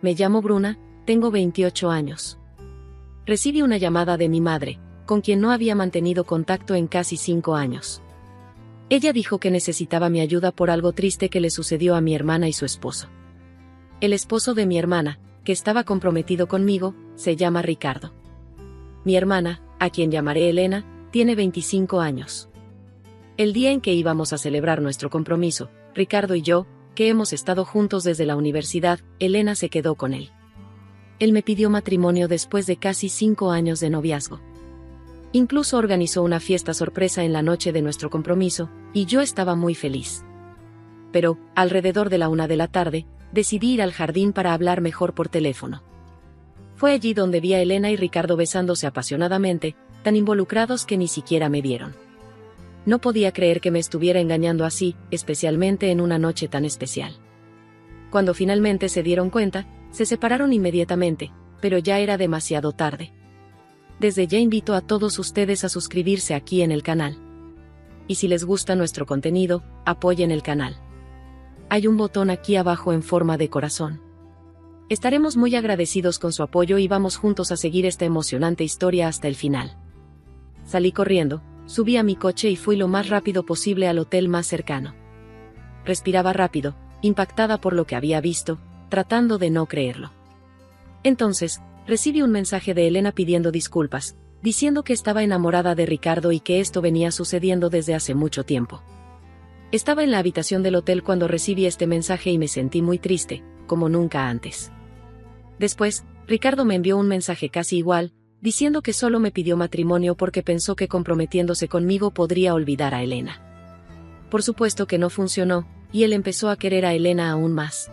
me llamo Bruna, tengo 28 años. Recibí una llamada de mi madre, con quien no había mantenido contacto en casi 5 años. Ella dijo que necesitaba mi ayuda por algo triste que le sucedió a mi hermana y su esposo. El esposo de mi hermana, que estaba comprometido conmigo, se llama Ricardo. Mi hermana, a quien llamaré Elena, tiene 25 años. El día en que íbamos a celebrar nuestro compromiso, Ricardo y yo, que hemos estado juntos desde la universidad, Elena se quedó con él. Él me pidió matrimonio después de casi 5 años de noviazgo. Incluso organizó una fiesta sorpresa en la noche de nuestro compromiso, y yo estaba muy feliz. Pero, alrededor de la 1 de la tarde, decidí ir al jardín para hablar mejor por teléfono. Fue allí donde vi a Elena y Ricardo besándose apasionadamente, tan involucrados que ni siquiera me vieron. No podía creer que me estuviera engañando así, especialmente en una noche tan especial. Cuando finalmente se dieron cuenta, se separaron inmediatamente, pero ya era demasiado tarde. Desde ya invito a todos ustedes a suscribirse aquí en el canal. Y si les gusta nuestro contenido, apoyen el canal. Hay un botón aquí abajo en forma de corazón. Estaremos muy agradecidos con su apoyo y vamos juntos a seguir esta emocionante historia hasta el final. Salí corriendo, subí a mi coche y fui lo más rápido posible al hotel más cercano. Respiraba rápido, impactada por lo que había visto, tratando de no creerlo. Entonces, recibí un mensaje de Elena pidiendo disculpas, diciendo que estaba enamorada de Ricardo y que esto venía sucediendo desde hace mucho tiempo. Estaba en la habitación del hotel cuando recibí este mensaje y me sentí muy triste, como nunca antes. Después, Ricardo me envió un mensaje casi igual, diciendo que solo me pidió matrimonio porque pensó que comprometiéndose conmigo podría olvidar a Elena. Por supuesto que no funcionó, y él empezó a querer a Elena aún más.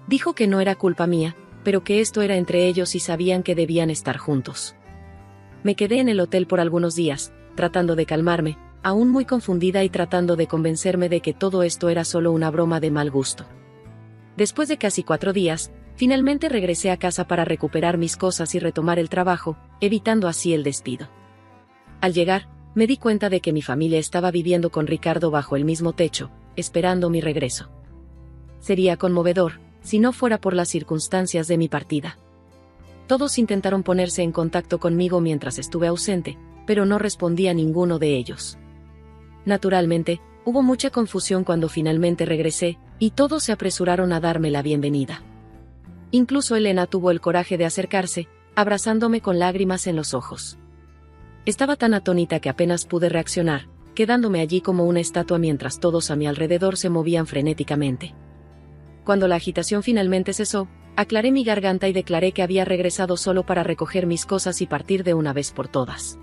Dijo que no era culpa mía, pero que esto era entre ellos y sabían que debían estar juntos. Me quedé en el hotel por algunos días, tratando de calmarme, aún muy confundida y tratando de convencerme de que todo esto era solo una broma de mal gusto. Después de casi 4 días, finalmente regresé a casa para recuperar mis cosas y retomar el trabajo, evitando así el despido. Al llegar, me di cuenta de que mi familia estaba viviendo con Ricardo bajo el mismo techo, esperando mi regreso. Sería conmovedor, si no fuera por las circunstancias de mi partida. Todos intentaron ponerse en contacto conmigo mientras estuve ausente, pero no respondí a ninguno de ellos. Naturalmente, hubo mucha confusión cuando finalmente regresé, y todos se apresuraron a darme la bienvenida. Incluso Elena tuvo el coraje de acercarse, abrazándome con lágrimas en los ojos. Estaba tan atónita que apenas pude reaccionar, quedándome allí como una estatua mientras todos a mi alrededor se movían frenéticamente. Cuando la agitación finalmente cesó, aclaré mi garganta y declaré que había regresado solo para recoger mis cosas y partir de una vez por todas.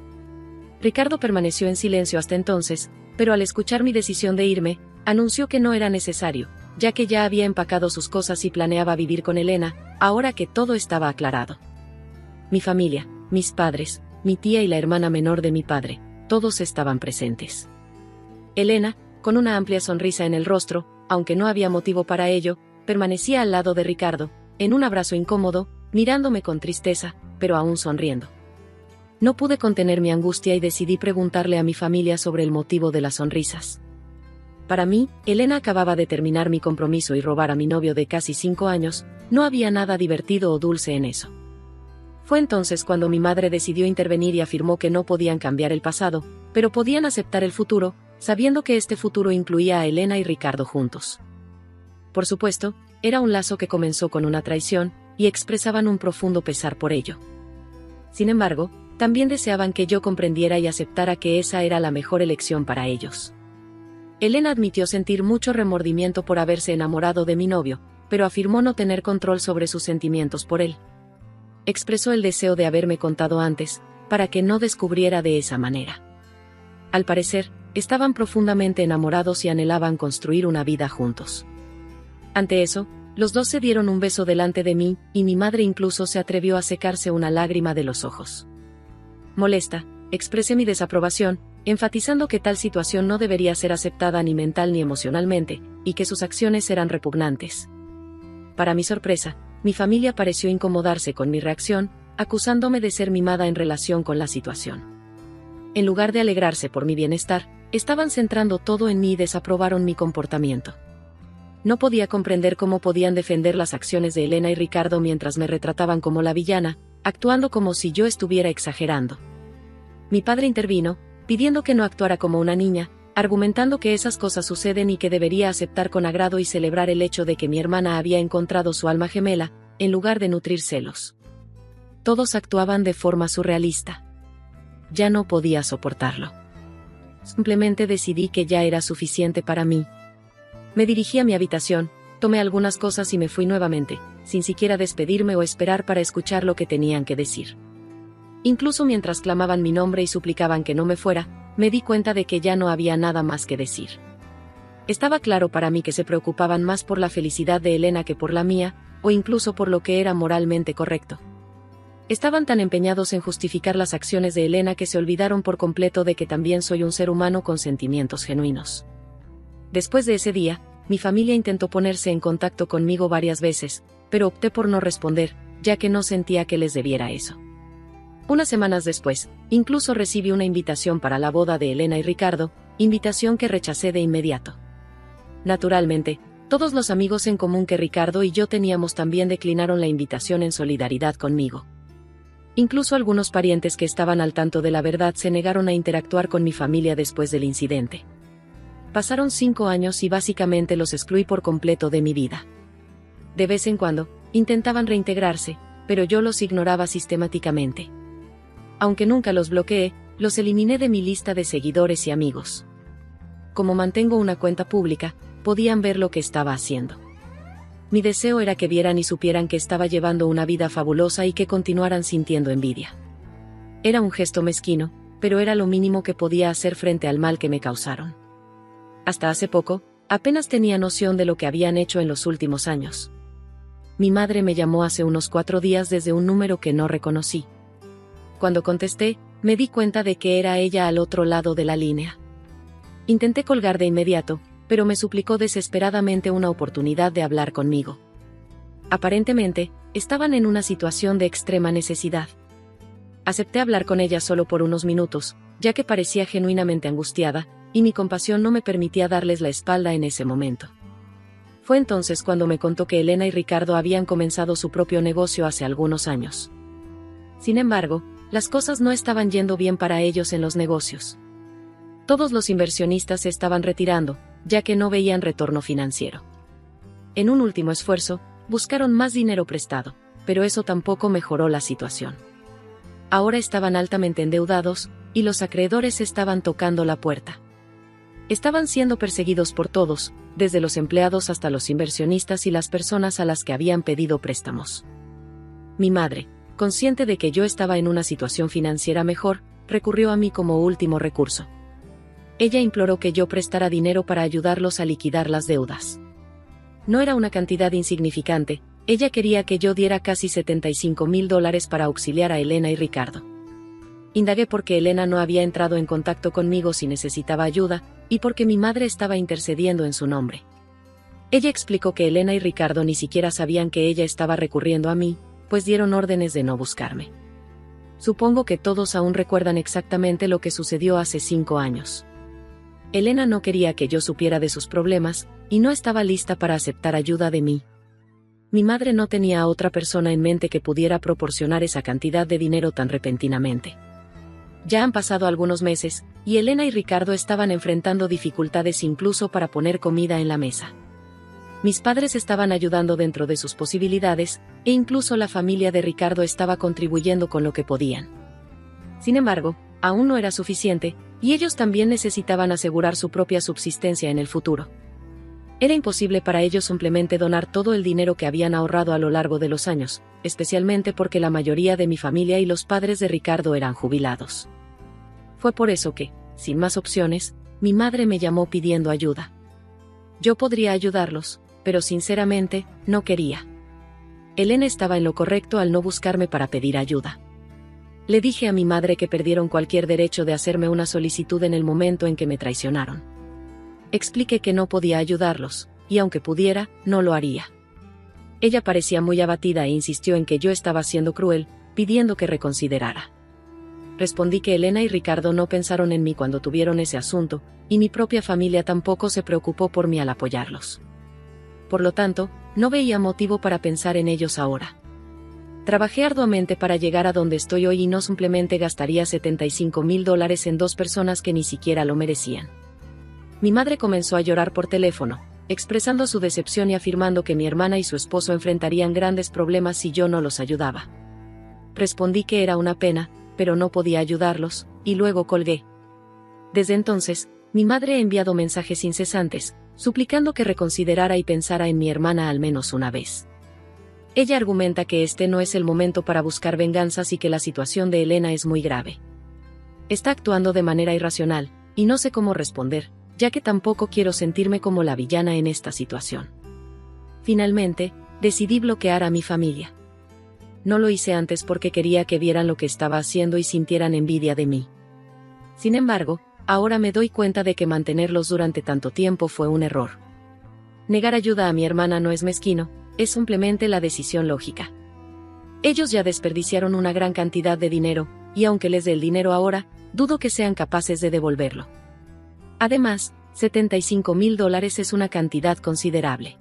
Ricardo permaneció en silencio hasta entonces, pero al escuchar mi decisión de irme, anunció que no era necesario, ya que ya había empacado sus cosas y planeaba vivir con Elena, ahora que todo estaba aclarado. Mi familia, mis padres, mi tía y la hermana menor de mi padre, todos estaban presentes. Elena, con una amplia sonrisa en el rostro, aunque no había motivo para ello, permanecía al lado de Ricardo, en un abrazo incómodo, mirándome con tristeza, pero aún sonriendo. No pude contener mi angustia y decidí preguntarle a mi familia sobre el motivo de las sonrisas. Para mí, Elena acababa de terminar mi compromiso y robar a mi novio de casi 5 años, no había nada divertido o dulce en eso. Fue entonces cuando mi madre decidió intervenir y afirmó que no podían cambiar el pasado, pero podían aceptar el futuro, sabiendo que este futuro incluía a Elena y Ricardo juntos. Por supuesto, era un lazo que comenzó con una traición, y expresaban un profundo pesar por ello. Sin embargo, también deseaban que yo comprendiera y aceptara que esa era la mejor elección para ellos. Elena admitió sentir mucho remordimiento por haberse enamorado de mi novio, pero afirmó no tener control sobre sus sentimientos por él. Expresó el deseo de haberme contado antes, para que no descubriera de esa manera. Al parecer, estaban profundamente enamorados y anhelaban construir una vida juntos. Ante eso, los dos se dieron un beso delante de mí, y mi madre incluso se atrevió a secarse una lágrima de los ojos. Molesta, expresé mi desaprobación, enfatizando que tal situación no debería ser aceptada ni mental ni emocionalmente, y que sus acciones eran repugnantes. Para mi sorpresa, mi familia pareció incomodarse con mi reacción, acusándome de ser mimada en relación con la situación. En lugar de alegrarse por mi bienestar, estaban centrando todo en mí y desaprobaron mi comportamiento. No podía comprender cómo podían defender las acciones de Elena y Ricardo mientras me retrataban como la villana, actuando como si yo estuviera exagerando. Mi padre intervino, pidiendo que no actuara como una niña, argumentando que esas cosas suceden y que debería aceptar con agrado y celebrar el hecho de que mi hermana había encontrado su alma gemela, en lugar de nutrir celos. Todos actuaban de forma surrealista. Ya no podía soportarlo. Simplemente decidí que ya era suficiente para mí. Me dirigí a mi habitación, tomé algunas cosas y me fui nuevamente, sin siquiera despedirme o esperar para escuchar lo que tenían que decir. Incluso mientras clamaban mi nombre y suplicaban que no me fuera, me di cuenta de que ya no había nada más que decir. Estaba claro para mí que se preocupaban más por la felicidad de Elena que por la mía, o incluso por lo que era moralmente correcto. Estaban tan empeñados en justificar las acciones de Elena que se olvidaron por completo de que también soy un ser humano con sentimientos genuinos. Después de ese día, mi familia intentó ponerse en contacto conmigo varias veces, pero opté por no responder, ya que no sentía que les debiera eso. Unas semanas después, incluso recibí una invitación para la boda de Elena y Ricardo, invitación que rechacé de inmediato. Naturalmente, todos los amigos en común que Ricardo y yo teníamos también declinaron la invitación en solidaridad conmigo. Incluso algunos parientes que estaban al tanto de la verdad se negaron a interactuar con mi familia después del incidente. Pasaron 5 años y básicamente los excluí por completo de mi vida. De vez en cuando, intentaban reintegrarse, pero yo los ignoraba sistemáticamente. Aunque nunca los bloqueé, los eliminé de mi lista de seguidores y amigos. Como mantengo una cuenta pública, podían ver lo que estaba haciendo. Mi deseo era que vieran y supieran que estaba llevando una vida fabulosa y que continuaran sintiendo envidia. Era un gesto mezquino, pero era lo mínimo que podía hacer frente al mal que me causaron. Hasta hace poco, apenas tenía noción de lo que habían hecho en los últimos años. Mi madre me llamó hace unos 4 días desde un número que no reconocí. Cuando contesté, me di cuenta de que era ella al otro lado de la línea. Intenté colgar de inmediato, pero me suplicó desesperadamente una oportunidad de hablar conmigo. Aparentemente, estaban en una situación de extrema necesidad. Acepté hablar con ella solo por unos minutos, ya que parecía genuinamente angustiada, y mi compasión no me permitía darles la espalda en ese momento. Fue entonces cuando me contó que Elena y Ricardo habían comenzado su propio negocio hace algunos años. Sin embargo, las cosas no estaban yendo bien para ellos en los negocios. Todos los inversionistas se estaban retirando, ya que no veían retorno financiero. En un último esfuerzo, buscaron más dinero prestado, pero eso tampoco mejoró la situación. Ahora estaban altamente endeudados, y los acreedores estaban tocando la puerta. Estaban siendo perseguidos por todos, desde los empleados hasta los inversionistas y las personas a las que habían pedido préstamos. Mi madre, consciente de que yo estaba en una situación financiera mejor, recurrió a mí como último recurso. Ella imploró que yo prestara dinero para ayudarlos a liquidar las deudas. No era una cantidad insignificante, ella quería que yo diera casi $75,000 para auxiliar a Elena y Ricardo. Indagué por qué Elena no había entrado en contacto conmigo si necesitaba ayuda, y porque mi madre estaba intercediendo en su nombre. Ella explicó que Elena y Ricardo ni siquiera sabían que ella estaba recurriendo a mí, pues dieron órdenes de no buscarme. Supongo que todos aún recuerdan exactamente lo que sucedió hace 5 años. Elena no quería que yo supiera de sus problemas, y no estaba lista para aceptar ayuda de mí. Mi madre no tenía a otra persona en mente que pudiera proporcionar esa cantidad de dinero tan repentinamente. Ya han pasado algunos meses, y Elena y Ricardo estaban enfrentando dificultades incluso para poner comida en la mesa. Mis padres estaban ayudando dentro de sus posibilidades, e incluso la familia de Ricardo estaba contribuyendo con lo que podían. Sin embargo, aún no era suficiente, y ellos también necesitaban asegurar su propia subsistencia en el futuro. Era imposible para ellos simplemente donar todo el dinero que habían ahorrado a lo largo de los años, especialmente porque la mayoría de mi familia y los padres de Ricardo eran jubilados. Fue por eso que, sin más opciones, mi madre me llamó pidiendo ayuda. Yo podría ayudarlos, pero sinceramente, no quería. Elena estaba en lo correcto al no buscarme para pedir ayuda. Le dije a mi madre que perdieron cualquier derecho de hacerme una solicitud en el momento en que me traicionaron. Expliqué que no podía ayudarlos, y aunque pudiera, no lo haría. Ella parecía muy abatida e insistió en que yo estaba siendo cruel, pidiendo que reconsiderara. Respondí que Elena y Ricardo no pensaron en mí cuando tuvieron ese asunto, y mi propia familia tampoco se preocupó por mí al apoyarlos. Por lo tanto, no veía motivo para pensar en ellos ahora. Trabajé arduamente para llegar a donde estoy hoy y no simplemente gastaría $75,000 en dos personas que ni siquiera lo merecían. Mi madre comenzó a llorar por teléfono, expresando su decepción y afirmando que mi hermana y su esposo enfrentarían grandes problemas si yo no los ayudaba. Respondí que era una pena, pero no podía ayudarlos, y luego colgué. Desde entonces, mi madre ha enviado mensajes incesantes, suplicando que reconsiderara y pensara en mi hermana al menos una vez. Ella argumenta que este no es el momento para buscar venganzas y que la situación de Elena es muy grave. Está actuando de manera irracional, y no sé cómo responder, ya que tampoco quiero sentirme como la villana en esta situación. Finalmente, decidí bloquear a mi familia. No lo hice antes porque quería que vieran lo que estaba haciendo y sintieran envidia de mí. Sin embargo, ahora me doy cuenta de que mantenerlos durante tanto tiempo fue un error. Negar ayuda a mi hermana no es mezquino, es simplemente la decisión lógica. Ellos ya desperdiciaron una gran cantidad de dinero, y aunque les dé el dinero ahora, dudo que sean capaces de devolverlo. Además, $75,000 es una cantidad considerable.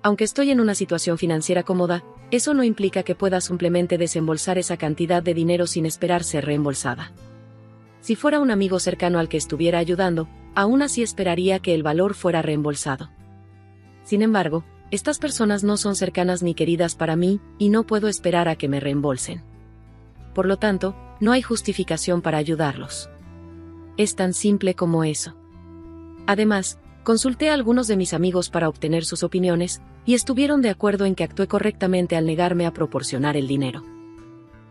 Aunque estoy en una situación financiera cómoda, eso no implica que pueda simplemente desembolsar esa cantidad de dinero sin esperar ser reembolsada. Si fuera un amigo cercano al que estuviera ayudando, aún así esperaría que el valor fuera reembolsado. Sin embargo, estas personas no son cercanas ni queridas para mí, y no puedo esperar a que me reembolsen. Por lo tanto, no hay justificación para ayudarlos. Es tan simple como eso. Además, consulté a algunos de mis amigos para obtener sus opiniones, y estuvieron de acuerdo en que actué correctamente al negarme a proporcionar el dinero.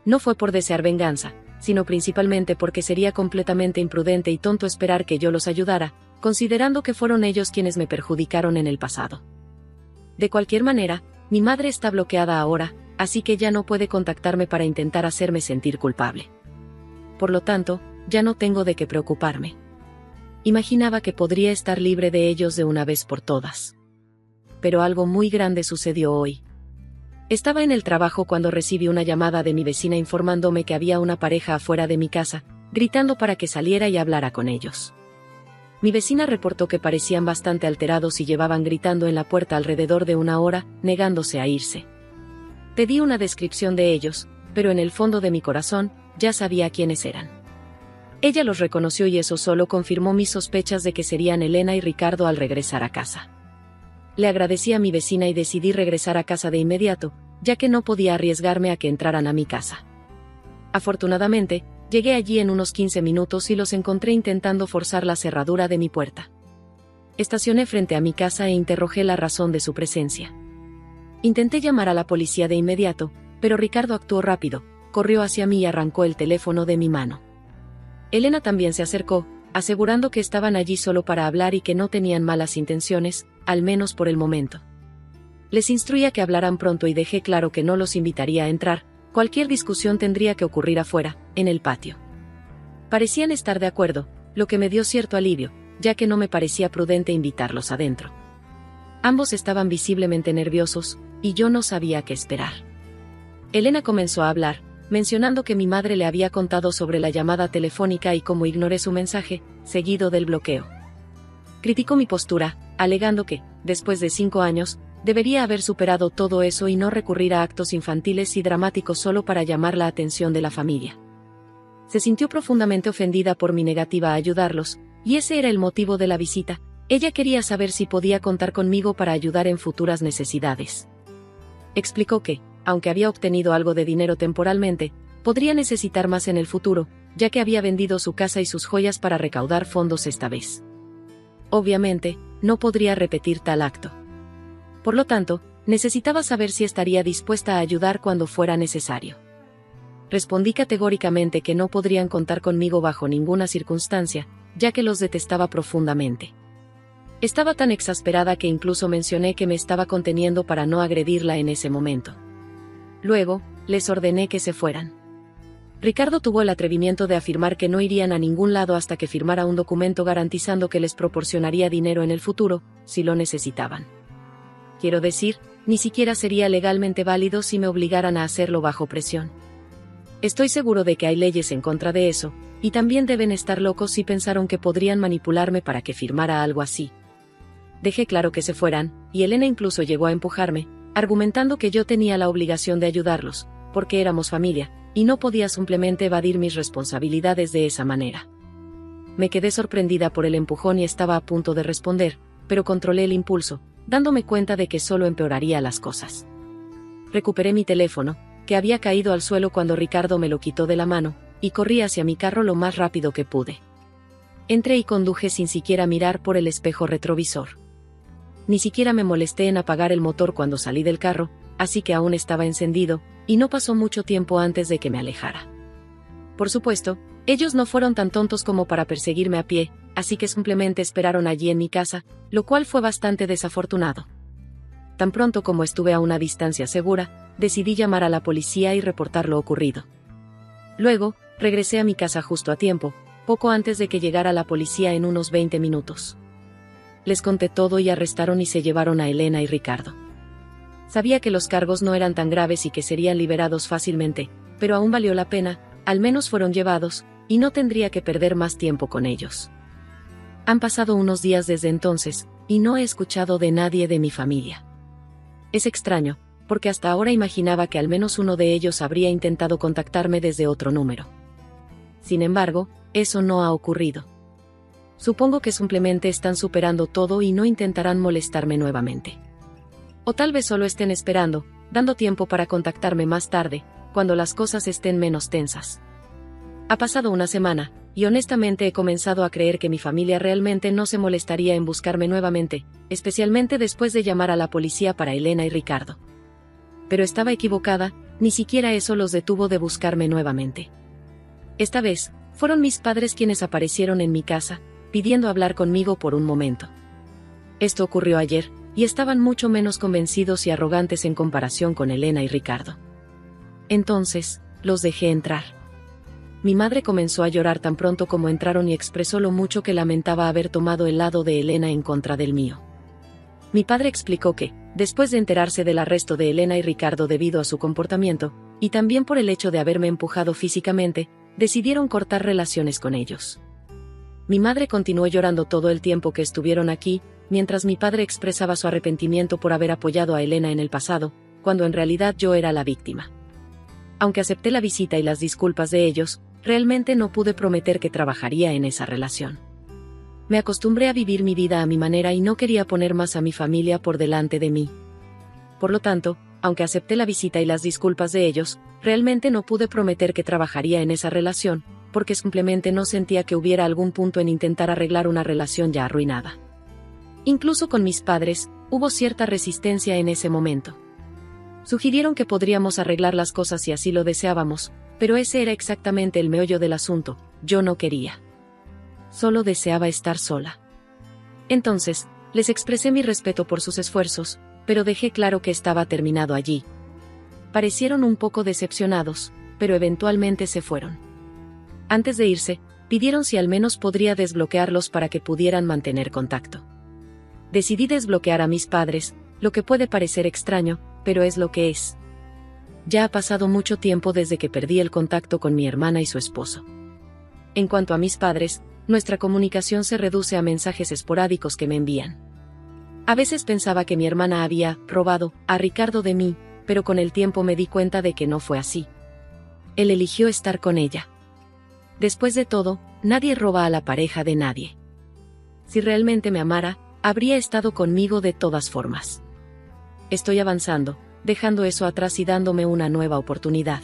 No fue por desear venganza, sino principalmente porque sería completamente imprudente y tonto esperar que yo los ayudara, considerando que fueron ellos quienes me perjudicaron en el pasado. De cualquier manera, mi madre está bloqueada ahora, así que ya no puede contactarme para intentar hacerme sentir culpable. Por lo tanto, ya no tengo de qué preocuparme. Imaginaba que podría estar libre de ellos de una vez por todas. Pero algo muy grande sucedió hoy. Estaba en el trabajo cuando recibí una llamada de mi vecina informándome que había una pareja afuera de mi casa, gritando para que saliera y hablara con ellos. Mi vecina reportó que parecían bastante alterados y llevaban gritando en la puerta alrededor de una hora, negándose a irse. Pedí una descripción de ellos, pero en el fondo de mi corazón, ya sabía quiénes eran. Ella los reconoció y eso solo confirmó mis sospechas de que serían Elena y Ricardo al regresar a casa. Le agradecí a mi vecina y decidí regresar a casa de inmediato, ya que no podía arriesgarme a que entraran a mi casa. Afortunadamente, llegué allí en unos 15 minutos y los encontré intentando forzar la cerradura de mi puerta. Estacioné frente a mi casa e interrogué la razón de su presencia. Intenté llamar a la policía de inmediato, pero Ricardo actuó rápido, corrió hacia mí y arrancó el teléfono de mi mano. Elena también se acercó, asegurando que estaban allí solo para hablar y que no tenían malas intenciones, al menos por el momento. Les instruía que hablaran pronto y dejé claro que no los invitaría a entrar, cualquier discusión tendría que ocurrir afuera, en el patio. Parecían estar de acuerdo, lo que me dio cierto alivio, ya que no me parecía prudente invitarlos adentro. Ambos estaban visiblemente nerviosos, y yo no sabía qué esperar. Elena comenzó a hablar, mencionando que mi madre le había contado sobre la llamada telefónica y cómo ignoré su mensaje, seguido del bloqueo. Criticó mi postura, alegando que, después de 5 años, debería haber superado todo eso y no recurrir a actos infantiles y dramáticos solo para llamar la atención de la familia. Se sintió profundamente ofendida por mi negativa a ayudarlos, y ese era el motivo de la visita. Ella quería saber si podía contar conmigo para ayudar en futuras necesidades. Explicó que, aunque había obtenido algo de dinero temporalmente, podría necesitar más en el futuro, ya que había vendido su casa y sus joyas para recaudar fondos esta vez. Obviamente, no podría repetir tal acto. Por lo tanto, necesitaba saber si estaría dispuesta a ayudar cuando fuera necesario. Respondí categóricamente que no podrían contar conmigo bajo ninguna circunstancia, ya que los detestaba profundamente. Estaba tan exasperada que incluso mencioné que me estaba conteniendo para no agredirla en ese momento. Luego, les ordené que se fueran. Ricardo tuvo el atrevimiento de afirmar que no irían a ningún lado hasta que firmara un documento garantizando que les proporcionaría dinero en el futuro, si lo necesitaban. Quiero decir, ni siquiera sería legalmente válido si me obligaran a hacerlo bajo presión. Estoy seguro de que hay leyes en contra de eso, y también deben estar locos si pensaron que podrían manipularme para que firmara algo así. dejé claro que se fueran, y Elena incluso llegó a empujarme, argumentando que yo tenía la obligación de ayudarlos, porque éramos familia, y no podía simplemente evadir mis responsabilidades de esa manera. Me quedé sorprendida por el empujón y estaba a punto de responder, pero controlé el impulso, dándome cuenta de que solo empeoraría las cosas. Recuperé mi teléfono, que había caído al suelo cuando Ricardo me lo quitó de la mano, y corrí hacia mi carro lo más rápido que pude. Entré y conduje sin siquiera mirar por el espejo retrovisor. Ni siquiera me molesté en apagar el motor cuando salí del carro, así que aún estaba encendido, y no pasó mucho tiempo antes de que me alejara. Por supuesto, ellos no fueron tan tontos como para perseguirme a pie, así que simplemente esperaron allí en mi casa, lo cual fue bastante desafortunado. Tan pronto como estuve a una distancia segura, decidí llamar a la policía y reportar lo ocurrido. Luego, regresé a mi casa justo a tiempo, poco antes de que llegara la policía en unos 20 minutos. Les conté todo y arrestaron y se llevaron a Elena y Ricardo. Sabía que los cargos no eran tan graves y que serían liberados fácilmente, pero aún valió la pena, al menos fueron llevados, y no tendría que perder más tiempo con ellos. Han pasado unos días desde entonces, y no he escuchado de nadie de mi familia. Es extraño, porque hasta ahora imaginaba que al menos uno de ellos habría intentado contactarme desde otro número. Sin embargo, eso no ha ocurrido. Supongo que simplemente están superando todo y no intentarán molestarme nuevamente. O tal vez solo estén esperando, dando tiempo para contactarme más tarde, cuando las cosas estén menos tensas. Ha pasado una semana, y honestamente he comenzado a creer que mi familia realmente no se molestaría en buscarme nuevamente, especialmente después de llamar a la policía para Elena y Ricardo. Pero estaba equivocada, ni siquiera eso los detuvo de buscarme nuevamente. Esta vez, fueron mis padres quienes aparecieron en mi casa, pidiendo hablar conmigo por un momento. Esto ocurrió ayer, y estaban mucho menos convencidos y arrogantes en comparación con Elena y Ricardo. Entonces, los dejé entrar. Mi madre comenzó a llorar tan pronto como entraron y expresó lo mucho que lamentaba haber tomado el lado de Elena en contra del mío. Mi padre explicó que, después de enterarse del arresto de Elena y Ricardo debido a su comportamiento, y también por el hecho de haberme empujado físicamente, decidieron cortar relaciones con ellos. Mi madre continuó llorando todo el tiempo que estuvieron aquí, mientras mi padre expresaba su arrepentimiento por haber apoyado a Elena en el pasado, cuando en realidad yo era la víctima. Aunque acepté la visita y las disculpas de ellos, realmente no pude prometer que trabajaría en esa relación. Me acostumbré a vivir mi vida a mi manera y no quería poner más a mi familia por delante de mí. Por lo tanto, aunque acepté la visita y las disculpas de ellos, realmente no pude prometer que trabajaría en esa relación, porque simplemente no sentía que hubiera algún punto en intentar arreglar una relación ya arruinada. Incluso con mis padres, hubo cierta resistencia en ese momento. Sugirieron que podríamos arreglar las cosas si así lo deseábamos, pero ese era exactamente el meollo del asunto, yo no quería. Solo deseaba estar sola. Entonces, les expresé mi respeto por sus esfuerzos, pero dejé claro que estaba terminado allí. Parecieron un poco decepcionados, pero eventualmente se fueron. Antes de irse, pidieron si al menos podría desbloquearlos para que pudieran mantener contacto. Decidí desbloquear a mis padres, lo que puede parecer extraño, pero es lo que es. Ya ha pasado mucho tiempo desde que perdí el contacto con mi hermana y su esposo. En cuanto a mis padres, nuestra comunicación se reduce a mensajes esporádicos que me envían. A veces pensaba que mi hermana había robado a Ricardo de mí, pero con el tiempo me di cuenta de que no fue así. Él eligió estar con ella. Después de todo, nadie roba a la pareja de nadie. Si realmente me amara, habría estado conmigo de todas formas. Estoy avanzando, dejando eso atrás y dándome una nueva oportunidad.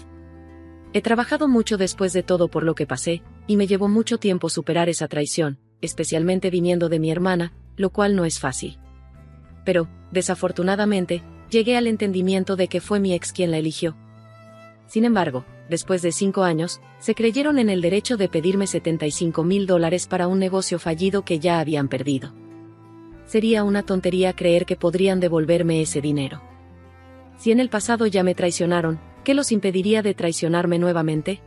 He trabajado mucho después de todo por lo que pasé, y me llevó mucho tiempo superar esa traición, especialmente viniendo de mi hermana, lo cual no es fácil. Pero, desafortunadamente, llegué al entendimiento de que fue mi ex quien la eligió. Sin embargo, después de 5 años, se creyeron en el derecho de pedirme $75,000 para un negocio fallido que ya habían perdido. Sería una tontería creer que podrían devolverme ese dinero. Si en el pasado ya me traicionaron, ¿qué los impediría de traicionarme nuevamente?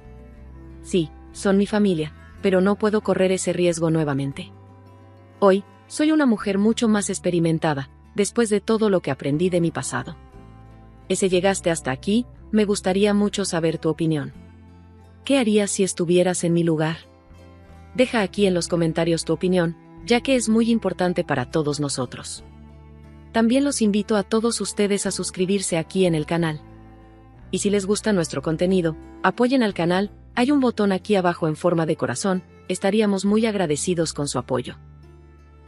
Sí, son mi familia, pero no puedo correr ese riesgo nuevamente. Hoy, soy una mujer mucho más experimentada, después de todo lo que aprendí de mi pasado. Si llegaste hasta aquí, me gustaría mucho saber tu opinión. ¿Qué harías si estuvieras en mi lugar? Deja aquí en los comentarios tu opinión, ya que es muy importante para todos nosotros. También los invito a todos ustedes a suscribirse aquí en el canal. Y si les gusta nuestro contenido, apoyen al canal, hay un botón aquí abajo en forma de corazón, estaríamos muy agradecidos con su apoyo.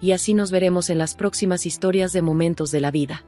Y así nos veremos en las próximas historias de momentos de la vida.